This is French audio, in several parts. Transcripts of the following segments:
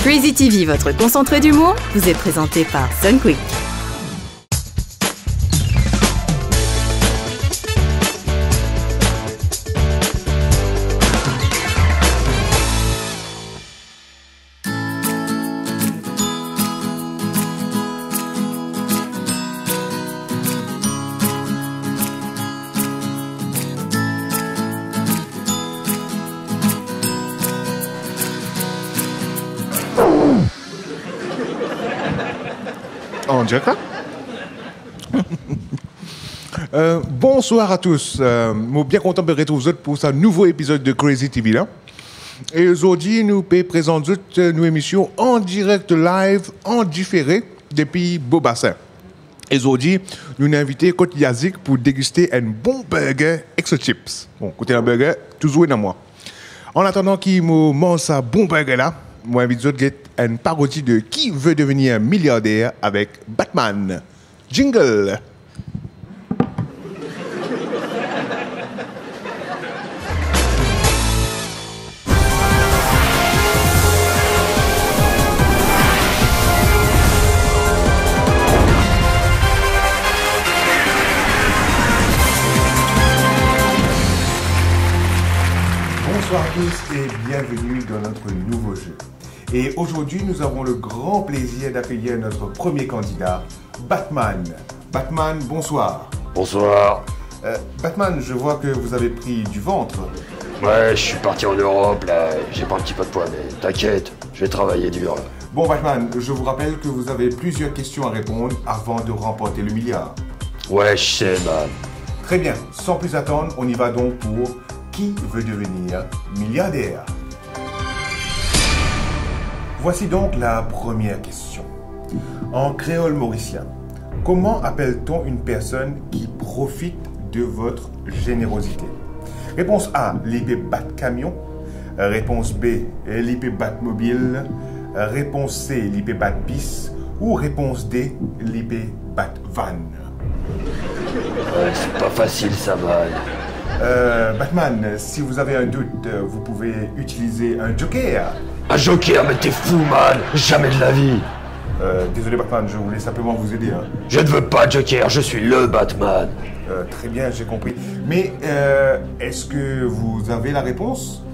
Crazy TV, votre concentré d'humour, vous est présenté par Sunquick. En direct là? Bonsoir à tous. Je suis bien content de vous retrouver pour ce nouveau épisode de Crazy TV là. Et aujourd'hui, nous présentons nos émissions en direct live, en différé, depuis Beaubassin. Et aujourd'hui, nous avons invité Côte Yazik pour déguster un bon burger extra chips. Bon, côté un burger, toujours dans moi. En attendant qu'il me mange ce bon burger là, moi invite une parodie de Qui veut devenir milliardaire avec Batman. Jingle. Bonsoir à tous et bienvenue dans notre nouveau jeu. Et aujourd'hui, nous avons le grand plaisir d'accueillir notre premier candidat, Batman. Batman, bonsoir. Bonsoir. Batman, je vois que vous avez pris du ventre. Ouais, je suis parti en Europe, là, j'ai pas un petit peu de poids, mais t'inquiète, je vais travailler dur. Bon, Batman, je vous rappelle que vous avez plusieurs questions à répondre avant de remporter le milliard. Ouais, je sais, man. Très bien, sans plus attendre, on y va donc pour Qui veut devenir milliardaire? Voici donc la première question. En créole mauricien, comment appelle-t-on une personne qui profite de votre générosité? Réponse A, l'IP bat camion. Réponse B, l'IP bat mobile. Réponse C, l'IP bat bis. Ou réponse D, l'IP bat van. Ouais, c'est pas facile ça, man. Batman, si vous avez un doute, vous pouvez utiliser un joker. Un joker, mais t'es fou, man. Jamais de la vie. Désolé Batman, je voulais simplement vous aider. Hein. Je ne veux pas de joker, je suis le Batman. Très bien, j'ai compris. Mais est-ce que vous avez la réponse?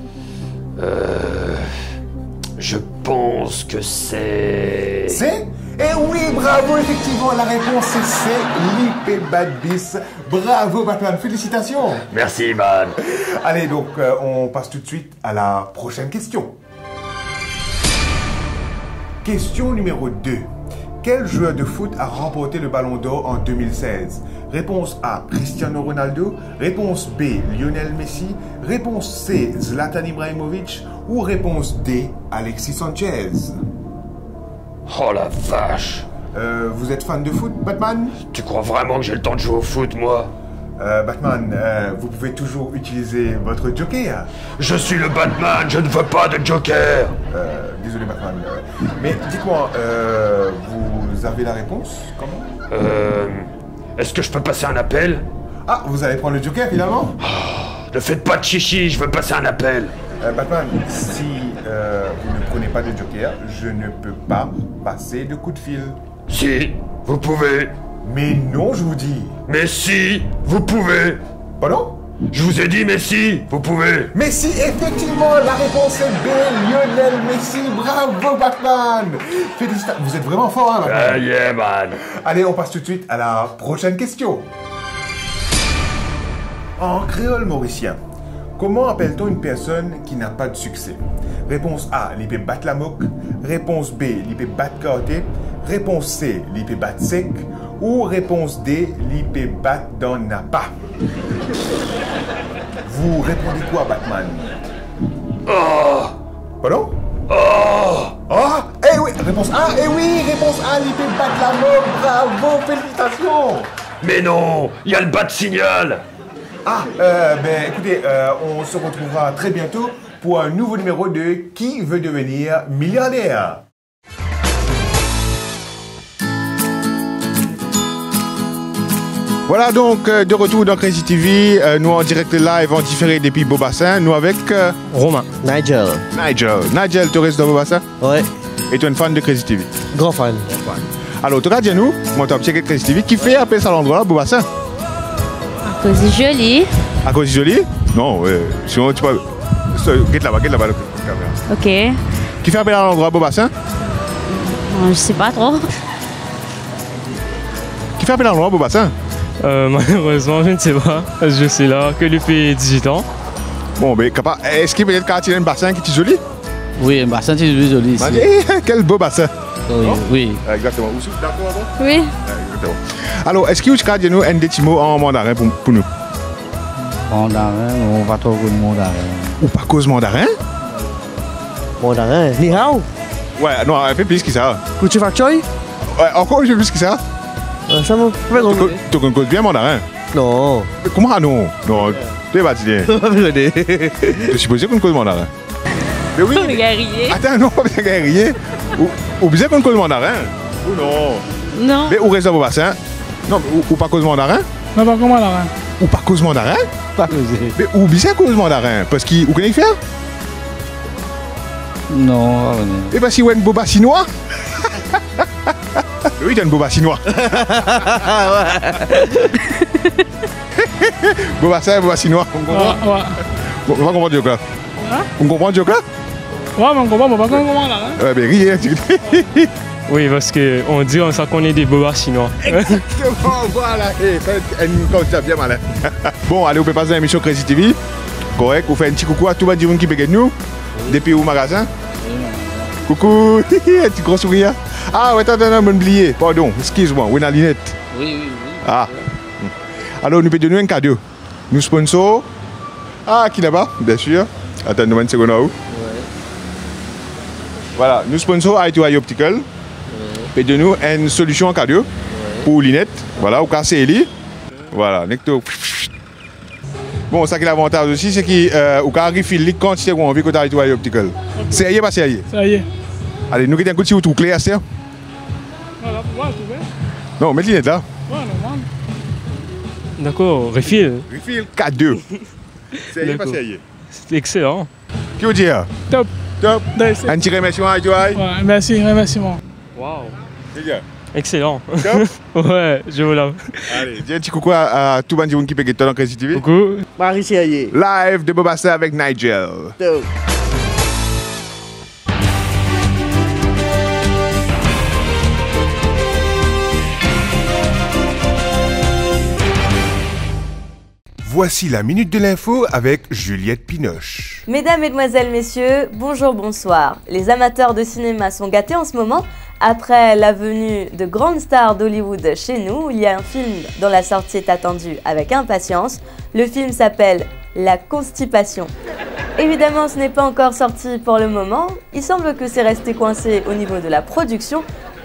Je pense que c'est... C'est? Eh oui, bravo, effectivement, la réponse c'est l'IP Bat Bis. Bravo Batman, félicitations. Merci, man. Allez, donc on passe tout de suite à la prochaine question. Question numéro 2. Quel joueur de foot a remporté le Ballon d'Or en 2016? Réponse A, Cristiano Ronaldo. Réponse B, Lionel Messi. Réponse C, Zlatan Ibrahimovic. Ou réponse D, Alexis Sanchez. Oh la vache. Vous êtes fan de foot, Batman? Tu crois vraiment que j'ai le temps de jouer au foot, moi? Batman, vous pouvez toujours utiliser votre joker. Je suis le Batman, je ne veux pas de joker. Désolé Batman. Mais dites-moi, vous avez la réponse? Comment? Est-ce que je peux passer un appel? Ah, vous allez prendre le joker finalement? Ne faites pas de chichi, je veux passer un appel. Batman, si vous ne prenez pas de joker, je ne peux pas passer de coup de fil. Si, vous pouvez. Mais non, je vous dis. Mais si, vous pouvez. Pardon? Je vous ai dit mais si, vous pouvez. Mais si, effectivement, la réponse est B, Lionel Messi. Bravo, Batman. Félicitations. Vous êtes vraiment fort, hein, Batman? Yeah, man. Allez, on passe tout de suite à la prochaine question. En créole mauricien, comment appelle-t-on une personne qui n'a pas de succès? Réponse A, l'IP bat la moque. Réponse B, l'IP bat carté. Réponse C, l'IP bat sec. Ou réponse D, l'IP bat dans n'a pas. Vous répondez quoi, Batman? Oh. Pardon? Oh. Ah, eh oui, réponse A, eh oui, réponse A, l'IP bat la moque. Bravo, félicitations. Mais non, il y a le bat de signal. Ah, ben écoutez, on se retrouvera très bientôt pour un nouveau numéro de Qui veut devenir milliardaire? Voilà donc de retour dans Crazy TV, nous en direct live, en différé depuis Beaubassin, nous avec Romain. Nigel. Nigel, tu restes dans Beaubassin? Ouais. Et tu es un fan de Crazy TV? Grand fan. Alors, tu regardes nous, moi, tu as checké Crazy TV. Qui fait appeler ça l'endroit là, Beaubassin? À cause du joli. À cause du joli? Non, sinon tu peux. Guette là-bas, la caméra. Ok. Qui fait appeler à l'endroit Beaubassin? Je sais pas trop. Qui fait appeler à l'endroit Beaubassin? Malheureusement, je ne sais pas. Je suis là que depuis 18 ans. Bon, mais est-ce qu'il peut-être quand il y a un bassin qui est joli? Oui, un bassin c'est joli ici. Quel beau bassin! Oui. Exactement. Vous êtes d'accord avant? Oui. Exactement. Alors, est-ce que vous avez nous un des petits mots en mandarin pour nous? Mandarin, on va trouver le mandarin. Ou pas cause mandarin? Mandarin, ni hao. Ouais, non, elle fait plus que ça. Kuchi fak choy? Ouais, encore je fais plus que ça. Ça me fait comme... Tu connais bien mandarin? Non. Mais comment non? Non, tu es bâtillé. Je suppose qu'on connaît mandarin. Mais oui. Guerrier. Attends, non, pas bien guerrier. Ou bien qu'on connaît mandarin? Ou non? Non. Mais où réserve au bassin? Non, ou pas cause mandarin? Non, pas comment mandarin. Ou pas cause mandarin? Pas causé. Mais ou bien cause mandarin? Parce qu'il vous connaissez faire? Non, Et bah si vous êtes un boba chinois? Oui, tu es un boba chinois. Boba ça, boba chinois. On comprend? Ouais. On va comprendre du là. Hein? On comprend du là? Ouais, mais on comprend pas comment mandarin. Ouais, mais rien. Oui, parce qu'on dit ça qu'on est des bobas chinois. Exactement, voilà. Comme ça, bien malin. Bon, allez, on peut passer à l'émission Crazy TV. Correct, on fait un petit coucou à tout le monde qui peut nous. Depuis au magasin. Coucou, un petit gros sourire. Ah, ouais, attends, non, oublié. Pardon, excuse-moi, on a lunette. Oui. Ah. Alors, nous pouvons donner un cadeau. Nous sponsors. Ah, qui là-bas? Bien sûr. Attends, une seconde. Voilà, nous sponsors I2I Optical. Et de nous une solution en cadeau pour Linette. Voilà, au cas c'est voilà, necto. Bon, ça qui est l'avantage aussi, c'est qu'au cas refill les quantités qu'on veut que tu as I2I Optical. Sérieux, pas sérieux? Ça y est. Allez, nous avons un coup de tout clair, c'est? Voilà, pour voir, tout bien. Non, mets Linette là. Ouais, normal. D'accord, refill. Refill cadeau. Sérieux, pas D'accord. sérieux? C'est excellent. Qui vous dit? Top. Top. Nice. Un petit remerciement à I2I. Ouais, merci, remerciement. Waouh. C'est bien. Excellent. Top. Ouais, je vous lave. Allez, dis un petit coucou à tout le monde qui peut être dans Crazy TV. Coucou. Marie Siaye. Live de Beaubassin avec Nigel. Top. Voici la minute de l'info avec Juliette Pinoche. Mesdames, Mesdemoiselles, Messieurs, bonjour, bonsoir. Les amateurs de cinéma sont gâtés en ce moment. Après la venue de grandes stars d'Hollywood chez nous, il y a un film dont la sortie est attendue avec impatience. Le film s'appelle La Constipation. Évidemment, ce n'est pas encore sorti pour le moment. Il semble que c'est resté coincé au niveau de la production.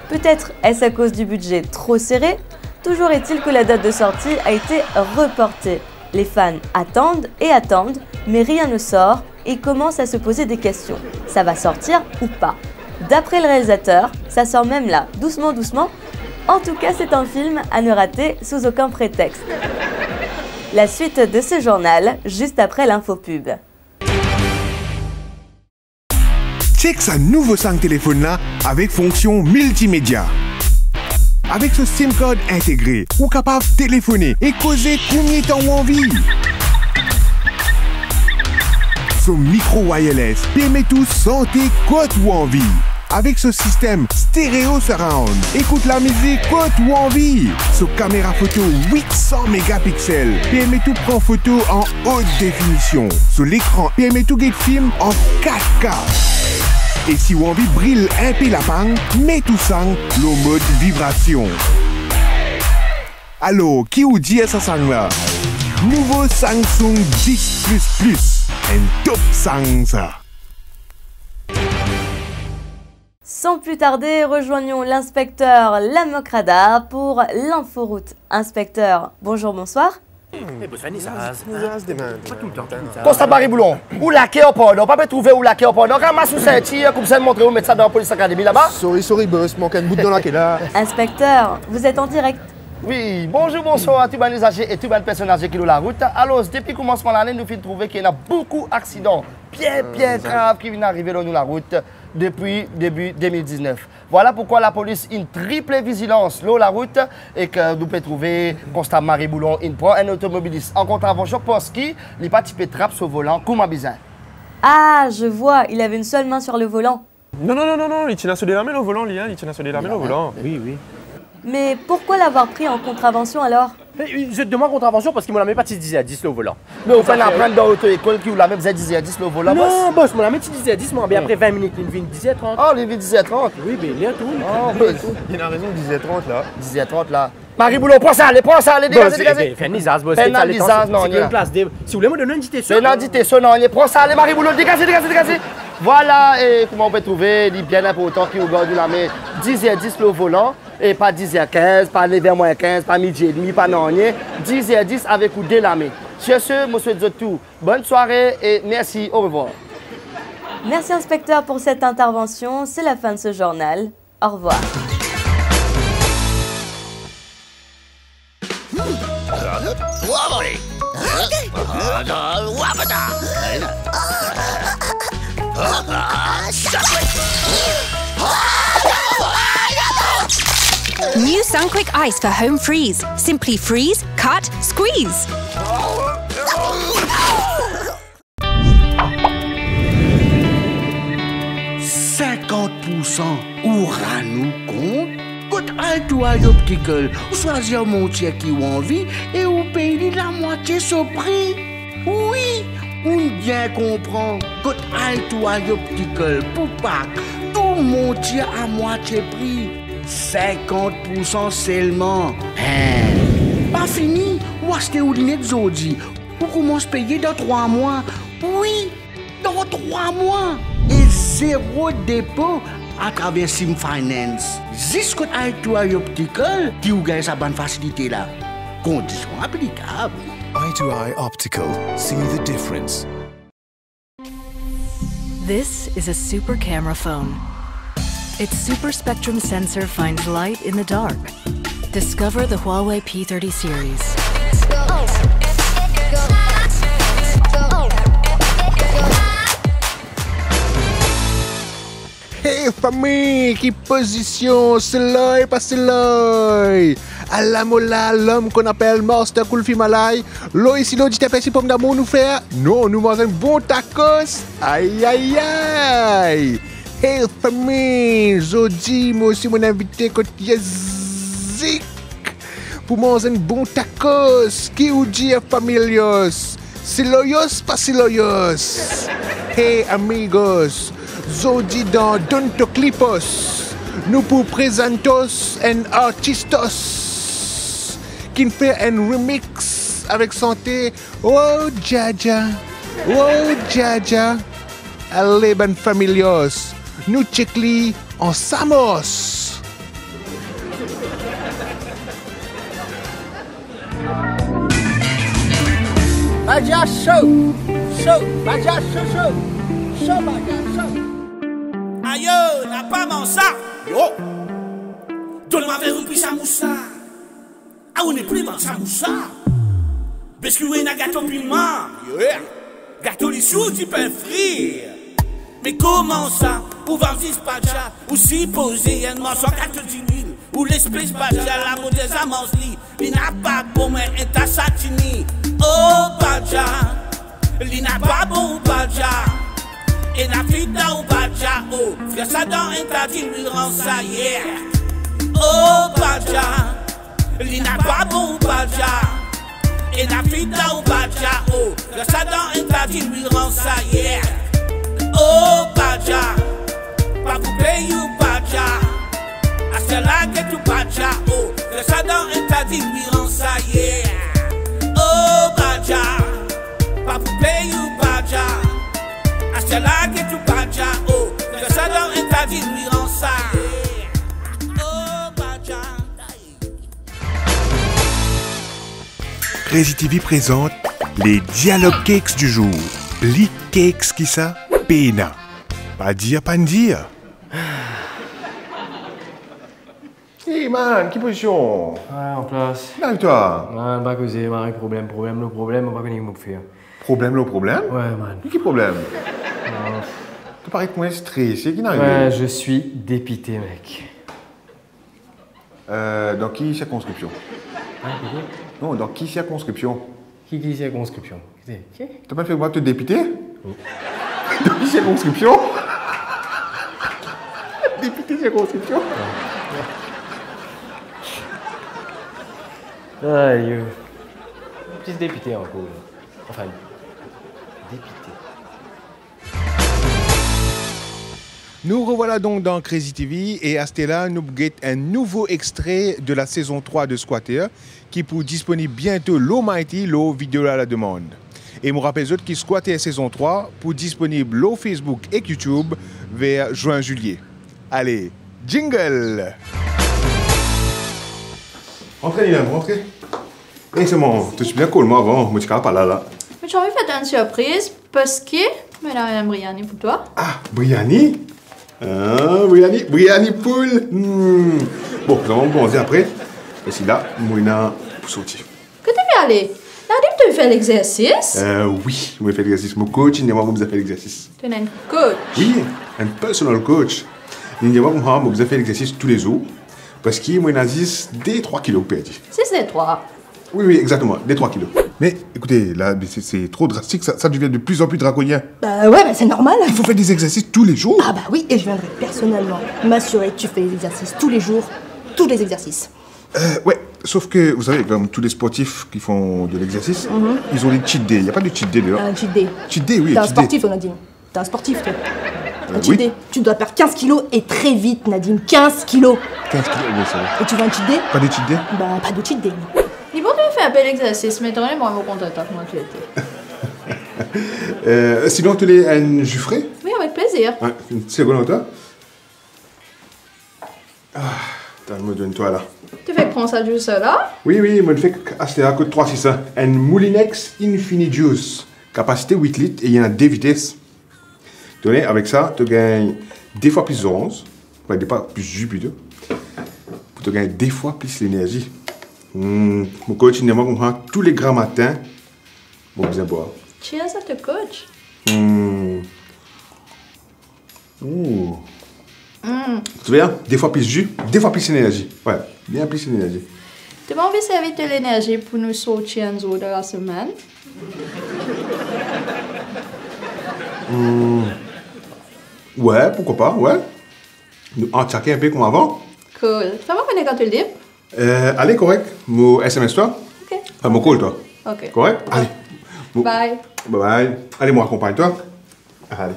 Peut-être est-ce à cause du budget trop serré? Toujours est-il que la date de sortie a été reportée. Les fans attendent et attendent, mais rien ne sort et commencent à se poser des questions. Ça va sortir ou pas? D'après le réalisateur, ça sort même là, doucement, doucement. En tout cas, c'est un film à ne rater sous aucun prétexte. La suite de ce journal, juste après l'infopub. Check sa nouveau 5 téléphone là avec fonction multimédia. Avec ce SIM card intégré, ou capable de téléphoner et causer combien de temps ou envie. Ce micro wireless permet tout santé côte ou envie. Avec ce système stéréo surround, écoute la musique côte ou envie. Ce caméra photo 800 mégapixels permet tout prendre photo en haute définition. Sur l'écran permet tout get film en 4K. Et si vous envie brille un peu la panne, mets tout ça le mode vibration. Alors, qui vous dit ça sang là? Nouveau Samsung 10 Plus, un top sang ça. Sans plus tarder, rejoignons l'inspecteur Lamocrada pour l'inforoute. Inspecteur, bonjour, bonsoir. Constat Barry Boulon, où la quai au pardon, pas trouver où la quai au pardon, ramasse ou sortir, comme ça montrer où mettre ça dans la police académie là-bas. Sorry, boss, manque un bout dans la quai là. Inspecteur, vous êtes en direct. Oui, bonjour, bonsoir à tous les usagers et tous les personnes âgées qui ont la route. Alors, depuis le commencement de l'année, nous avons trouvé qu'il y a beaucoup d'accidents bien graves qui viennent arriver dans la route. depuis début 2019. Voilà pourquoi la police une triple vigilance sur la route et que nous pouvons trouver constat Marie Boulon, il prend un automobiliste en contravention parce qu'il n'est pas typé trappe sur volant, comme bizarre. Ah, je vois, il avait une seule main sur le volant. Non, il tient à se délarmer le volant, Liane, il tient à se délarmer le volant. Oui. Mais pourquoi l'avoir pris en contravention alors? Je demande contravention parce qu'il m'a mis pas 10 à 10 le volant. Mais on fait apprendre dans l'auto-école qui vous l'a même 10 à 10 le volant. Non, boss, mon ami 10 à 10, moi, bien après 20 minutes, il vient 10 à 30. Oh, il vient 10 à 30? Oui, mais il y a tout. Il a raison, 10 à 30 là. 10 à 30 là. Marie Boulon, prends ça, allez, dégagez. Fais une misère, boss. Fais une misère, non, c'est une place. Si vous voulez me donner une indication. C'est une indication, non, prends ça, allez, Marie Boulon, dégagez. Voilà, et comment on peut trouver, il est bien important qu'il regarde la main 10 à 10 le volant. Et pas 10 à 15, pas 9h 15, pas midi et demi, pas non, 10 à 10 avec vous de la main. Sur ce, monsieur Zotou, bonne soirée et merci, au revoir. Merci inspecteur pour cette intervention, c'est la fin de ce journal. Au revoir. New Sunquick Ice for home freeze. Simply freeze, cut, squeeze. ou ranou compte, quand al toi yo petit gueule, ou choisir mon tiers qui ou envie et ou payer la moitié son prix. Oui, on bien comprend. Quand al toi yo petit gueule pour Pâques, tout mon tiers à moitié prix. 50% seulement. Hein? Pas fini, ou acheter ou dîner de Zodi. Ou commence à payer dans 3 mois. Oui, dans 3 mois. Et 0 dépôt à travers Sim Finance. Jusqu'à toi, yo petit col, qui ou gagne sa bonne facilité là. Conditions applicables. Eye-to-Eye Optical. See the difference. This is a super camera phone. Its super spectrum sensor finds light in the dark. Discover the Huawei P30 series. Hey famille, qui position, c'est l'œil, pas c'est l'œil. À la mola, l'homme qu'on appelle Master Kulfi Malay. L'eau ici, l'eau dit t'appelles pour d'amour nous faire. Non, nous mangeons un bon tacos. Aïe aïe aïe. Hey famille, aujourd'hui, moi aussi mon invité côté Zik pour manger un bon tacos. Qui vous dit familios? C'est loyos, pas c'est loyos. Hey amigos, aujourd'hui dans Donto Clipos, nous vous présentons un artistos qui fait un remix avec santé. Oh Jaja, oh Jaja. Allez, ben familios. Nous checkli en Samos. Baja chaud, chaud, Baja chaud, chaud, chaud, Baja chaud. Aïe, n'a pas mon sac. Yo, donne-moi vers un pisa moussa. Ah, on est plus dans sa moussa. Parce que vous avez un gâteau piment. Gâteau les sous, tu peux frire. Mais comment ça? Ou va dispatcher, ou si poser un morceau 14 000, ou l'espèce badja, la mode des amants-li, il n'a pas bon, mais un tassatini. Oh, badja, il n'a pas bon, badja, et la fita ou badja, oh, frère ça dans un tati, lui rend ça hier. Oh, badja, il n'a pas bon, badja, et la fita ou badja, oh, frère ça dans un tati, lui rend ça hier. Oh, badja. Pas pour payer ou badja. A celle-là que tu badja. Oh, le ça dans un tas dit lui rend ça yeah. Oh badja. Pas pour payer ou badja. A celle-là que tu badja. Oh, le ça dans un tas dit lui rend ça yeah. Oh badja. Crazy TV présente les Dialogue Cakes du jour. Les cakes qui ça? Pena. Pas dire, pas dire. Hey man, qui position? Ouais, en place. Là, toi? Ouais, pas causer, man, problème, on va connaître mon faire. Problème, le problème? Ouais, man. Qui problème? Tu parais moins stressé, qui n'arrive Ouais, je suis dépité, mec. Dans qui circonscription? Non, dans qui circonscription? Qui circonscription? T'as pas fait moi te dépiter? Dans qui circonscription? Député circonscription? Aïe. Plus dépité encore. Enfin, dépité. Nous revoilà donc dans Crazy TV et à ce là nous avons un nouveau extrait de la saison 3 de Squatter qui pour disponible bientôt l'Almighty, l'eau vidéo à la demande. Et je rappelle autres qui Squatter saison 3 pour disponible l'eau Facebook et YouTube vers juin-juillet. Allez, jingle! Entrez, Lina, rentrez. Et c'est bon, tu suis bien cool, moi avant, moi je ne pas là. Mais j'ai envie de faire une surprise parce que mais là, il y a un Briani pour toi. Ah, Briani? Ah, Briani poule. Bon, nous allons commencer après. Et c'est là, Mouna pour sortir. Que t'es bien allé? Nadim, tu as fait l'exercice? Oui, je vais faire l'exercice. Mon coach, il m'a dit que vous avez fait l'exercice. Tu es un coach? Oui, un personal coach. Il m'a dit que vous avez fait l'exercice tous les jours. Parce qu'il m'a dit des 3 kilos perdus. C'est des 3. Oui, exactement, des 3 kilos. Mais écoutez, là, c'est trop drastique, ça devient de plus en plus draconien. Bah ouais, bah c'est normal. Il faut faire des exercices tous les jours. Ah bah oui, et je viendrai personnellement m'assurer que tu fais les exercices tous les jours, tous les exercices. Ouais, sauf que, vous savez, comme tous les sportifs qui font de l'exercice, ils ont des cheat days. Il n'y a pas de cheat day là. Un cheat day. Cheat day, oui. T'es un sportif, Nadine. T'es un sportif, toi. Un cheat oui. day. Tu dois perdre 15 kilos et très vite, Nadine. 15 kilos. 15 kilos, oui, ça va. Et tu veux un cheat day? Pas de cheat day? Bah, pas de cheat day. Il faut te faire un bel exercice, mais t'en es moins content comment tu étais. Sinon, tu es un jus frais? Oui, avec plaisir. Ouais, une seconde, toi. Ah, attends, me donne-toi là. Tu fais prendre ça juste là? Oui, moi je fais acheter à côté de 3,600. Un Moulinex Infinity Juice. Capacité 8 litres et il y en a 2 vitesses. Tenez, avec ça, tu gagnes 2 fois plus d'orange. Enfin, 2 fois plus de jus plutôt. Pour te gagner 2 fois plus l'énergie. Mon coach, il me comprend tous les grands matins. Bon, bien boire. Cheers à ton coach. Tu vois, 2 fois plus de jus, 2 fois plus d'énergie. Ouais, bien plus d'énergie. Tu m'as envie de servir de l'énergie pour nous sortir un jour de la semaine? Ouais, pourquoi pas, ouais. Nous en checker un peu comme avant. Cool. Fais-moi connaître quand tu le dis. Allez, correct. Mon SMS, toi? Ok. Enfin, mon call, toi? Ok. Correct? Allez. Bye. Bye. Allez, moi, accompagne-toi. Allez.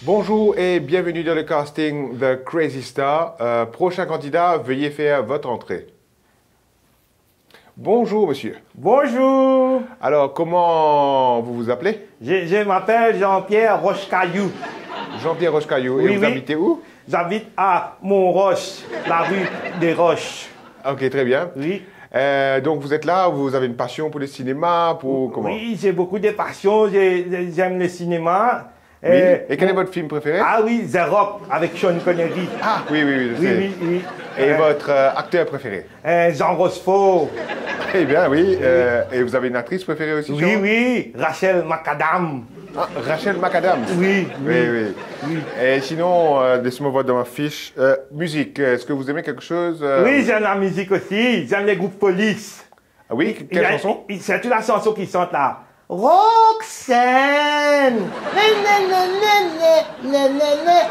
Bonjour et bienvenue dans le casting The Crazy Star. Prochain candidat, veuillez faire votre entrée. Bonjour, monsieur. Bonjour. Alors, comment vous vous appelez? Je m'appelle Jean-Pierre Rochecaillou. Jean-Pierre Rochecaillou. Et vous habitez où? J'habite à Montroche, la rue des Roches. Ok, très bien. Oui. Donc, vous êtes là, vous avez une passion pour le cinéma, pour comment? Oui, j'ai beaucoup de passion, j'aime le cinéma. Oui. Et quel est votre film préféré? Ah oui, The Rock, avec Sean Connery. Ah, oui, je sais. Oui. Et votre acteur préféré? Jean Rochefort. Eh bien, oui. Et vous avez une actrice préférée aussi? Oui, Rachel McAdams. Ah, Rachel McAdams? Oui. Et sinon, laissez-moi voir dans ma fiche. Musique, est-ce que vous aimez quelque chose? Oui, j'aime la musique aussi. J'aime les groupes Police. Ah oui? Quelle chanson? C'est toute la chanson qui chante là. Roxane!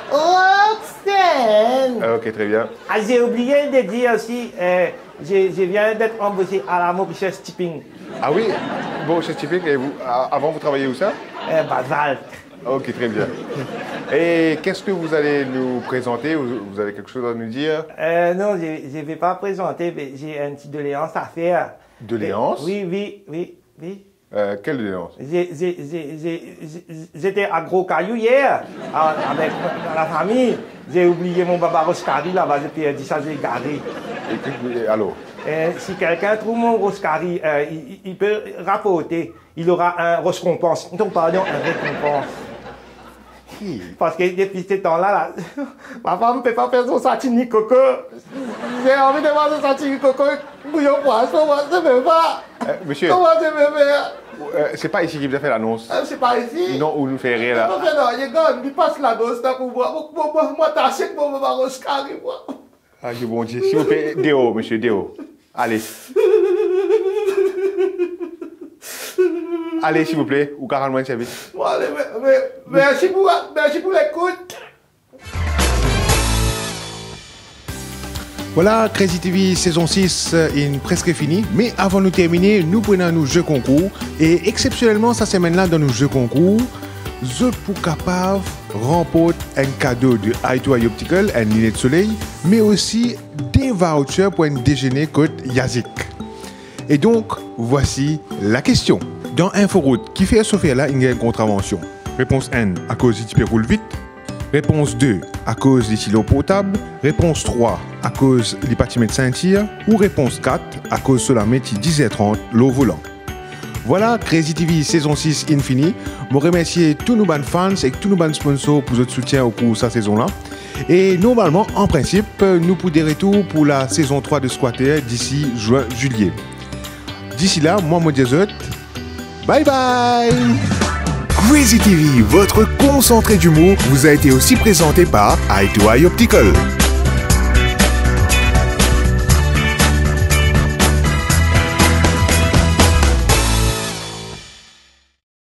Roxane! Ok, très bien. Ah, j'ai oublié de dire aussi, je viens d'être embauché à la mode chez Stipping. Ah oui? Bon, chez Stipping, et vous, avant vous travaillez où ça? Basalt. Ok, très bien. Et qu'est-ce que vous allez nous présenter? Vous avez quelque chose à nous dire? Non, je ne vais pas présenter, mais j'ai une petite doléance à faire. Doléance? Oui. Quelle doléance? J'étais à Gros Caillou hier, avec la famille. J'ai oublié mon baba Roscari là-bas, j'ai perdu ça, j'ai garé. Alors? Si quelqu'un trouve mon Roscari, il peut rapporter. Il aura un récompense. Donc, pardon, un récompense. Parce que depuis ce temps-là, ma femme ne peut pas faire son satini coco. J'ai envie de voir son satini coco. Bouillon poisson, moi, je ne peux pas. Monsieur. Comment je peux faire? C'est pas ici qui vous a fait l'annonce. C'est pas ici. Non, où nous fait rire là. Non, regarde, il passe l'annonce là pour voir. Moi, t'achètes mon maman Oscar, moi. Ah, que bon Dieu. S'il vous plaît, Déo, monsieur, Déo. Allez. Allez, s'il vous plaît, ou 40 mois de service. Bon, allez, merci pour l'écoute. Voilà, Crazy TV saison 6 est presque fini. Mais avant de terminer, nous prenons nos jeux concours. Et exceptionnellement, cette semaine-là, dans nos jeux concours, vous pour capable remporter un cadeau de Eye2Eye Optical, un lunettes de soleil, mais aussi des vouchers pour un déjeuner côte Yazik. Et donc, voici la question. Dans Inforoute, qui fait Sophia là, il y a une contravention? Réponse N, à cause du roule vite. Réponse 2, à cause des stylos portables. Réponse 3, à cause des patimètres ceinture. Ou réponse 4, à cause de la métier 10h30, l'eau volant. Voilà, Crazy TV saison 6 infini. Je remercie tous nos fans et tous nos sponsors pour votre soutien au cours de cette saison-là. Et normalement, en principe, nous pourrons des retours pour la saison 3 de Squatter d'ici juin-juillet. D'ici là, moi, je dis bye bye! Crazy TV, votre concentré d'humour, vous a été aussi présenté par Eye2Eye Optical.